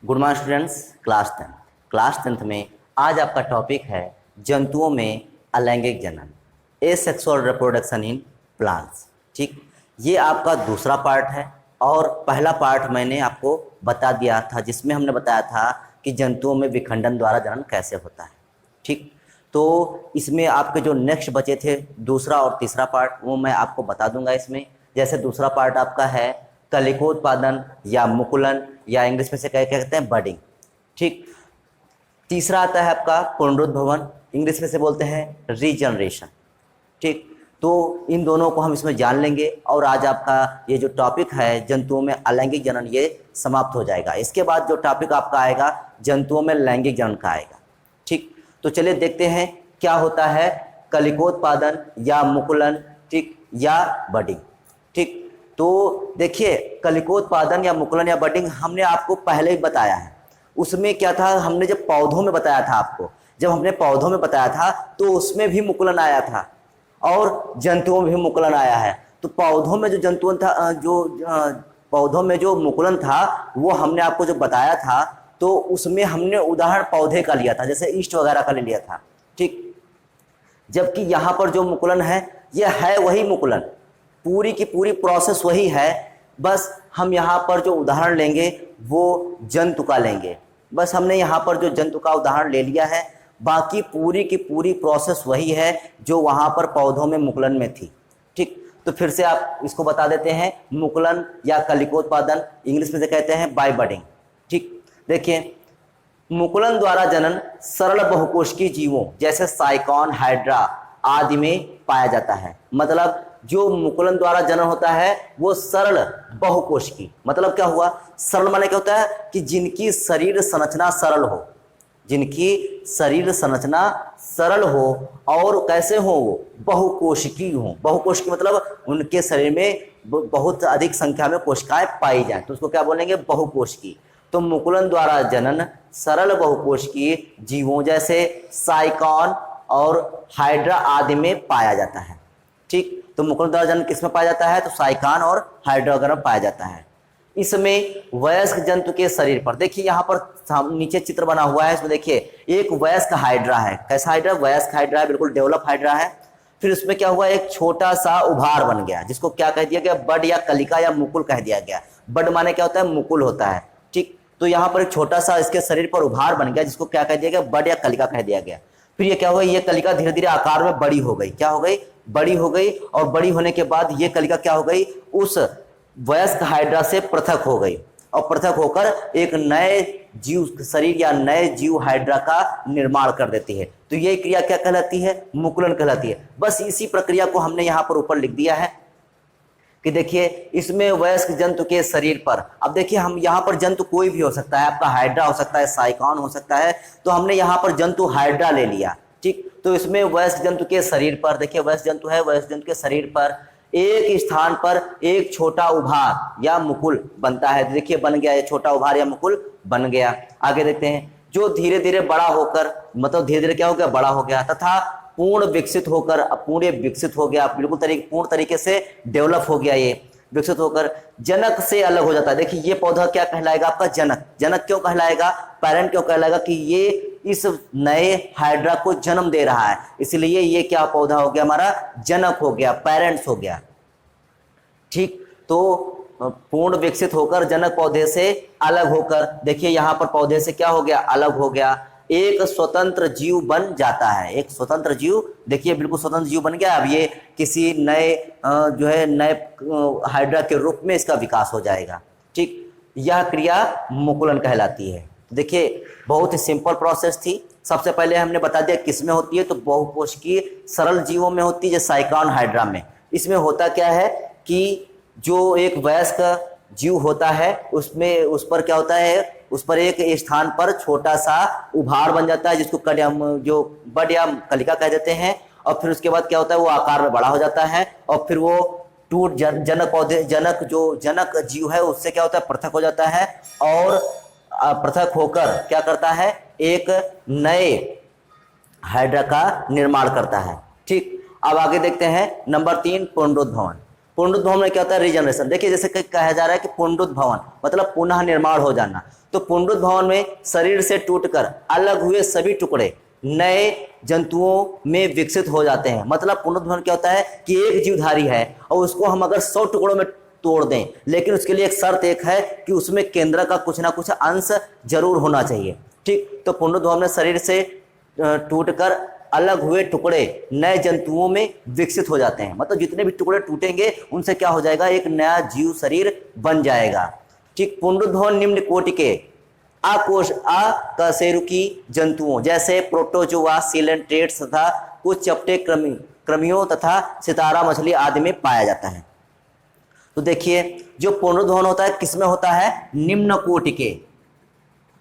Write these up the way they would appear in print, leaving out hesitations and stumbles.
Good morning students. Class tenth में आज आपका टॉपिक है जंतुओं में अलैंगिक जनन, एसेक्सुअल रिप्रोडक्शन इन प्लांट्स। ठीक, ये आपका दूसरा पार्ट है और पहला पार्ट मैंने आपको बता दिया था जिसमें हमने बताया था कि जंतुओं में विखंडन द्वारा जनन कैसे होता है। ठीक, तो इसमें आपके जो नेक्स्ट बचे थे दूसरा और तीसरा पार्ट वो मैं आपको बता दूंगा इसमें। जैसे दूसरा पार्ट आपका है कलिकोत्पादन या मुकुलन या इंग्लिश में से क्या कहते हैं बडिंग। ठीक, तीसरा आता है आपका पुनरुद्भवन, इंग्लिश में से बोलते हैं रीजनरेशन। ठीक, तो इन दोनों को हम इसमें जान लेंगे और आज आपका ये जो टॉपिक है जंतुओं में अलैंगिक जनन ये समाप्त हो जाएगा। इसके बाद जो टॉपिक आपका आएगा जंतुओं में लैंगिक जनन का आएगा। ठीक, तो चलिए देखते हैं क्या होता है कलिकोत्पादन या मुकुलन, ठीक, या बडिंग। ठीक, तो देखिए कलिकोत्पादन या मुकुलन या बडिंग हमने आपको पहले ही बताया है। उसमें क्या था, हमने जब पौधों में बताया था आपको, जब हमने पौधों में बताया था तो उसमें भी मुकुलन आया था और जंतुओं में भी मुकुलन आया है। तो पौधों में जो जंतुओं था पौधों में जो मुकुलन था वो हमने आपको जो बताया था तो उसमें हमने उदाहरण पौधे का लिया था, जैसे ईस्ट वगैरह का ले लिया था। ठीक, जबकि यहाँ पर जो मुकुलन है ये है वही मुकुलन, पूरी की पूरी प्रोसेस वही है, बस हम यहाँ पर जो उदाहरण लेंगे वो जंतु का लेंगे। बस हमने यहाँ पर जो जंतु का उदाहरण ले लिया है, बाकी पूरी की पूरी प्रोसेस वही है जो वहाँ पर पौधों में मुकुलन में थी। ठीक, तो फिर से आप इसको बता देते हैं मुकुलन या कलिकोत्पादन, इंग्लिश में से कहते हैं बाय बडिंग। ठीक, देखिए मुकुलन द्वारा जनन सरल बहुकोशिकीय जीवों जैसे साइकॉन, हाइड्रा आदि में पाया जाता है। मतलब जो मुकुलन द्वारा जनन होता है वो सरल बहुकोशिकीय, मतलब क्या हुआ, सरल माने क्या होता है कि जिनकी शरीर संरचना सरल हो, जिनकी शरीर संरचना सरल हो और कैसे हो वो बहुकोशिकीय हो। बहुकोशिकीय मतलब उनके शरीर में बहुत अधिक संख्या में कोशिकाएं पाई जाएं, तो उसको क्या बोलेंगे, बहुकोशिकीय। तो मुकुलन द्वारा जनन सरल बहुकोशिकीय जीवों जैसे साइकॉन और हाइड्रा आदि में पाया जाता है। ठीक, तो मुकुलन द्वारा जनन किस में पाया जाता है, तो साइकॉन और हाइड्रा वगैरह में पाया जाता है। इसमें वयस्क जंतु के शरीर पर देखिए, यहाँ पर नीचे चित्र बना हुआ है, इसमें देखिए एक वयस्क हाइड्रा है। कैसा हाइड्रा, वयस्क हाइड्रा है, बिल्कुल डेवलप हाइड्रा है। फिर उसमें क्या हुआ, एक छोटा सा उभार बन गया जिसको क्या कह दिया गया, बड या कलिका या मुकुल कह दिया गया। बड माने क्या होता है, मुकुल होता है। ठीक, तो यहाँ पर एक छोटा सा इसके शरीर पर उभार बन गया जिसको क्या कह दिया गया, बड या कलिका कह दिया गया। फिर ये क्या हुआ, ये कलिका धीरे धीरे आकार में बड़ी हो गई। क्या हो गई, बड़ी हो गई, और बड़ी होने के बाद ये कलिका क्या हो गई, उस वयस्क हाइड्रा से पृथक हो गई और पृथक होकर एक नए जीव शरीर या नए जीव हाइड्रा का निर्माण कर देती है। तो ये क्रिया क्या कहलाती है, मुकुलन कहलाती है। बस इसी प्रक्रिया को हमने यहाँ पर ऊपर लिख दिया है कि देखिए इसमें वयस्क जंतु के शरीर पर, अब देखिए हम यहाँ पर जंतु कोई भी हो सकता है, आपका हाइड्रा हो सकता है, साइकॉन हो सकता है, तो हमने यहाँ पर जंतु हाइड्रा ले लिया। ठीक, तो इसमें वयस्क जंतु के शरीर पर देखिए, वयस्क जंतु है, वयस्क जंतु के शरीर पर एक स्थान पर एक छोटा उभार या मुकुल बनता है। देखिए बन गया, ये छोटा उभार या मुकुल बन गया। आगे देखते हैं, जो धीरे धीरे बड़ा होकर, मतलब धीरे धीरे क्या हो गया, बड़ा हो गया तथा पूर्ण विकसित होकर, पूरे विकसित हो गया, बिल्कुल पूर्ण तरीके से डेवलप हो गया, ये विकसित होकर जनक से अलग हो जाता है। देखिए ये पौधा क्या कहलाएगा, आपका जनक। जनक क्यों कहलाएगा, पेरेंट क्यों कहलाएगा, कि ये इस नए हाइड्रा को जन्म दे रहा है, इसलिए ये क्या पौधा हो गया, हमारा जनक हो गया, पेरेंट्स हो गया। ठीक, तो पूर्ण विकसित होकर जनक पौधे से अलग होकर, देखिए यहाँ पर पौधे से क्या हो गया, अलग हो गया, एक स्वतंत्र जीव बन जाता है। एक स्वतंत्र जीव, देखिए बिल्कुल स्वतंत्र जीव बन गया। अब ये किसी नए जो है नए हाइड्रा के रूप में इसका विकास हो जाएगा। ठीक, यह क्रिया मुकुलन कहलाती है। देखिए बहुत ही सिंपल प्रोसेस थी। सबसे पहले हमने बता दिया किस में होती है, तो बहुकोशिकीय सरल जीवों में होती है, जैसे साइकॉन, हाइड्रा में। इसमें होता क्या है कि जो एक वयस्क जीव होता है उसमें, उस पर क्या होता है, उस पर एक स्थान पर छोटा सा उभार बन जाता है जिसको जो बड या कलिका कह देते हैं, और फिर उसके बाद क्या होता है, वो आकार में बड़ा हो जाता है और फिर वो टूट जनक पौधे, जनक जो जनक जीव है उससे क्या होता है, पृथक हो जाता है और पृथक होकर क्या करता है, एक नए हाइड्रा का निर्माण करता है। ठीक, अब आगे देखते हैं नंबर 3 पुनरुद्भवन। पुनरुद्भवन में क्या होता है, रीजनरेशन। देखिए जैसे कहा जा रहा है कि पुनरुद्भवन मतलब पुनः निर्माण हो जाना, तो पुनरुद्भवन में शरीर से टूटकर अलग हुए सभी टुकड़े नए जंतुओं में विकसित हो जाते हैं। मतलब पुनरुद्भवन क्या होता है कि एक जीवधारी है और उसको हम अगर 100 टुकड़ों में तोड़ दें, लेकिन उसके लिए एक शर्त एक है कि उसमें केंद्र का कुछ ना कुछ अंश जरूर होना चाहिए। ठीक, तो पुनरुद्भवन में शरीर से टूटकर अलग हुए टुकड़े नए जंतुओं में विकसित हो जाते हैं। मतलब जितने भी टुकड़े टूटेंगे उनसे क्या हो जाएगा, एक नया जीव शरीर बन जाएगा। ठीक, पुनरुद्भवन निम्न कोटि के अकशेरुकी जंतुओं जैसे प्रोटोजोआ, सीलेंट्रेट्स तथा कुछ चपटे कृमियों तथा सितारा मछली आदि में पाया जाता है। तो देखिए जो पुनरुद्भवन होता है किसमें होता है, निम्न कोटि के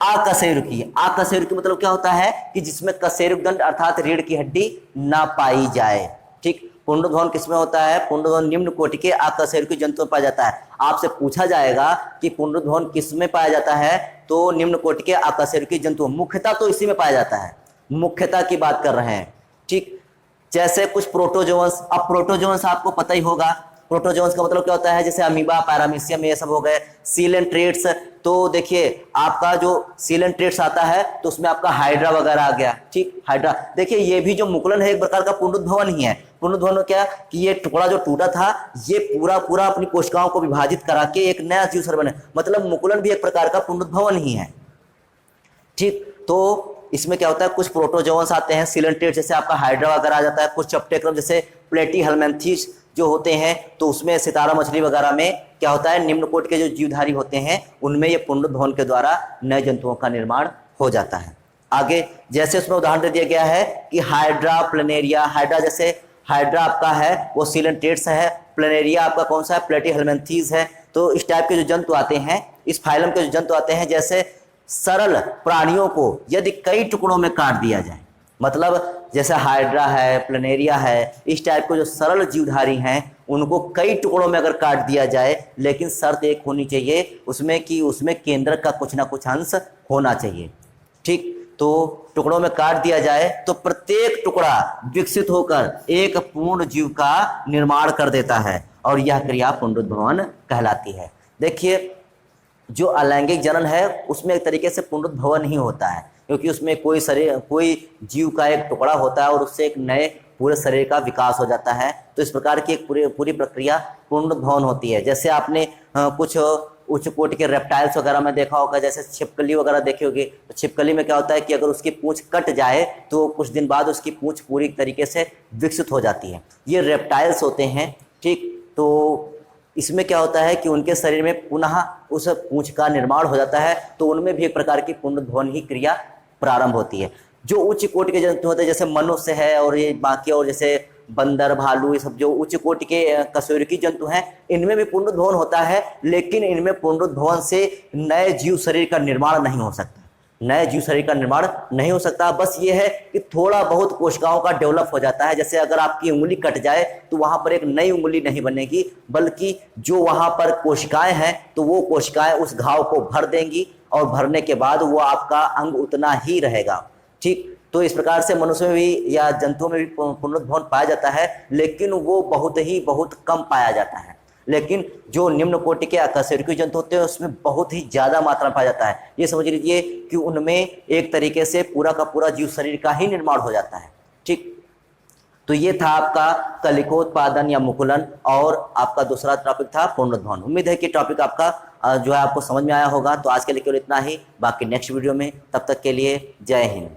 अकशेरुकी। अकशेरुकी मतलब क्या होता है कि जिसमें कशेरुक दंड अर्थात रीढ़ की हड्डी ना पाई जाए। ठीक, पुनरुद्भवन किसमें होता है, पुनरुद्भवन निम्न कोटि के अकशेरुकी जंतुओं में पाया जाता है। आपसे पूछा जाएगा कि पुनरुद्भवन किसमें पाया जाता है, तो निम्न कोटि के अकशेरुकी जंतु, मुख्यतः तो इसी में पाया जाता है, मुख्यतः की बात कर रहे हैं। ठीक, जैसे कुछ प्रोटोजोअन्स। अब प्रोटोजोअन्स आपको पता ही होगा, प्रोटोजोअन्स का मतलब क्या होता है, जैसे अमीबा, पैरामीशियम, ये सब हो गए। सीलेंट्रेट्स, तो देखिए आपका जो सीलेंट्रेट्स आता है तो उसमें आपका हाइड्रा वगैरह आ गया। ठीक, हाइड्रा, देखिए ये भी जो मुकुलन है एक प्रकार का पुनरुद्भवन ही है। पुनरुद्भवन क्या कि ये टुकड़ा जो टूटा था ये पूरा पूरा अपनी कोशिकाओं को विभाजित करा के एक नया जीव शरीर बने, मतलब मुकुलन भी एक प्रकार का पुनरुद्भवन ही है। ठीक, तो इसमें क्या होता है, कुछ प्रोटोजोअन्स आते हैं, सीलेंट्रेट जैसे आपका हाइड्रा वगैरह आ जाता है, कुछ चपटे क्रम जैसे प्लेटीहेल्मिन्थेस जो होते हैं, तो उसमें सितारा मछली वगैरह में क्या होता है, निम्न कोटि के जो जीवधारी होते हैं उनमें ये पुनरुद्भवन के द्वारा नए जंतुओं का निर्माण हो जाता है। आगे जैसे उसमें उदाहरण दे दिया गया है कि हाइड्रा, प्लेनेरिया। हाइड्रा जैसे हाइड्रा आपका है वो सीलेंट्रेट्स है, प्लेनेरिया आपका कौन सा है, प्लेटीहेल्मिन्थेस है। तो इस टाइप के जो जंतु आते हैं, इस फाइलम के जो जंतु आते हैं, जैसे सरल प्राणियों को यदि कई टुकड़ों में काट दिया जाए, मतलब जैसे हाइड्रा है, प्लेनेरिया है, इस टाइप के जो सरल जीवधारी हैं उनको कई टुकड़ों में अगर काट दिया जाए, लेकिन शर्त एक होनी चाहिए उसमें कि उसमें केंद्र का कुछ ना कुछ अंश होना चाहिए। ठीक, तो टुकड़ों में काट दिया जाए तो प्रत्येक टुकड़ा विकसित होकर एक पूर्ण जीव का निर्माण कर देता है और यह क्रिया पुनरुद्भवन कहलाती है। देखिए जो अलैंगिक जनन है उसमें एक तरीके से पुनरुद्भवन ही होता है, क्योंकि उसमें कोई जीव का एक टुकड़ा होता है और उससे एक नए पूरे शरीर का विकास हो जाता है। तो इस प्रकार की एक पूरी प्रक्रिया पुनरुद्भवन होती है। जैसे आपने कुछ उच्च कोटि के रेप्टाइल्स वगैरह में देखा होगा, जैसे छिपकली वगैरह देखी होगी, तो छिपकली में क्या होता है कि अगर उसकी पूंछ कट जाए तो कुछ दिन बाद उसकी पूंछ पूरी तरीके से विकसित हो जाती है। ये रेप्टाइल्स होते हैं। ठीक, तो इसमें क्या होता है कि उनके शरीर में पुनः उस पूंछ का निर्माण हो जाता है, तो उनमें भी एक प्रकार की पुनरुद्भवन ही क्रिया प्रारंभ होती है। जो उच्च कोटि के जंतु होते हैं जैसे मनुष्य है और ये बाकी और जैसे बंदर, भालू, ये सब जो उच्च कोटि के कशेरुकी जंतु हैं इनमें भी पुनरुद्भवन होता है, लेकिन इनमें पुनरुद्भवन से नए जीव शरीर का निर्माण नहीं हो सकता, नए जीव शरीर का निर्माण नहीं हो सकता। बस ये है कि थोड़ा बहुत कोशिकाओं का डेवलप हो जाता है। जैसे अगर आपकी उंगली कट जाए तो वहां पर एक नई उंगली नहीं बनेगी, बल्कि जो वहां पर कोशिकाएं हैं तो वो कोशिकाएं उस घाव को भर देंगी और भरने के बाद वो आपका अंग उतना ही रहेगा। ठीक, तो इस प्रकार से मनुष्य में भी या जंतुओं में भी पुनरुद्भवन पाया जाता है, लेकिन वो बहुत कम पाया जाता है। लेकिन जो निम्न कोटि के अकशेरुकी जंतु होते हैं उसमें बहुत ही ज्यादा मात्रा में पाया जाता है। ये समझ लीजिए कि उनमें एक तरीके से पूरा का पूरा जीव शरीर का ही निर्माण हो जाता है। ठीक, तो ये था आपका कलिकोत्पादन या मुकुलन, और आपका दूसरा टॉपिक था पुनरुद्भवन। उम्मीद है कि टॉपिक आपका जो है आपको समझ में आया होगा। तो आज के लिए केवल इतना ही, बाकी नेक्स्ट वीडियो में, तब तक के लिए जय हिंद।